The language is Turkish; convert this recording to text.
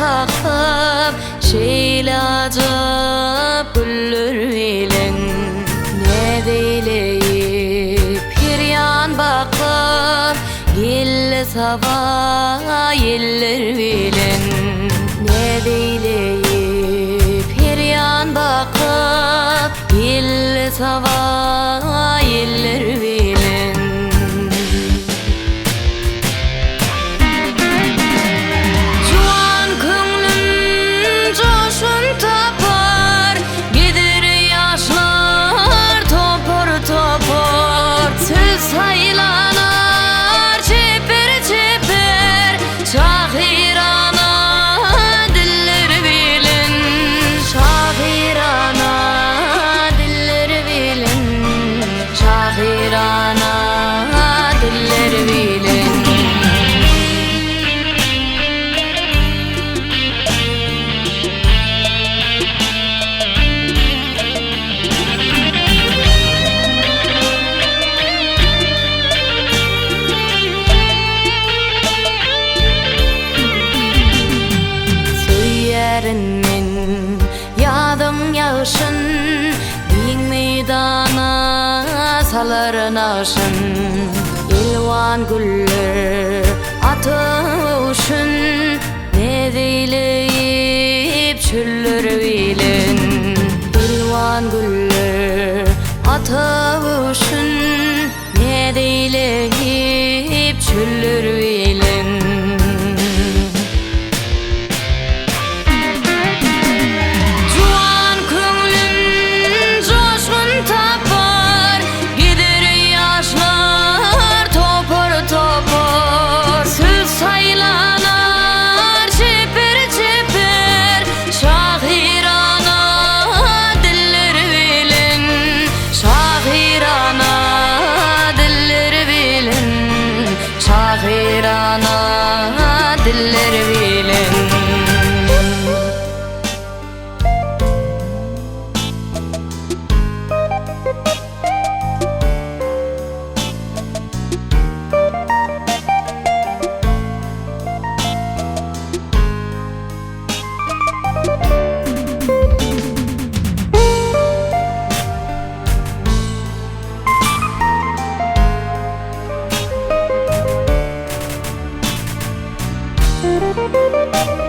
kakıp şeylacıp güllür bilen ne deyleyip piryan bakıp gille sava yeller bilen ne deyleyip piryan bakıp gille sava yeller bilen saylanar çeper çeper şahirana diller bilin şahirana diller bilin şahirana diller bilin yadım yağışın bin meydana saların ağışın ilvan güller atışın ne deyleyip çüllür bilin ilvan güller atışın ne deyleyip çüllür bilin şahirana diller bilin Müzik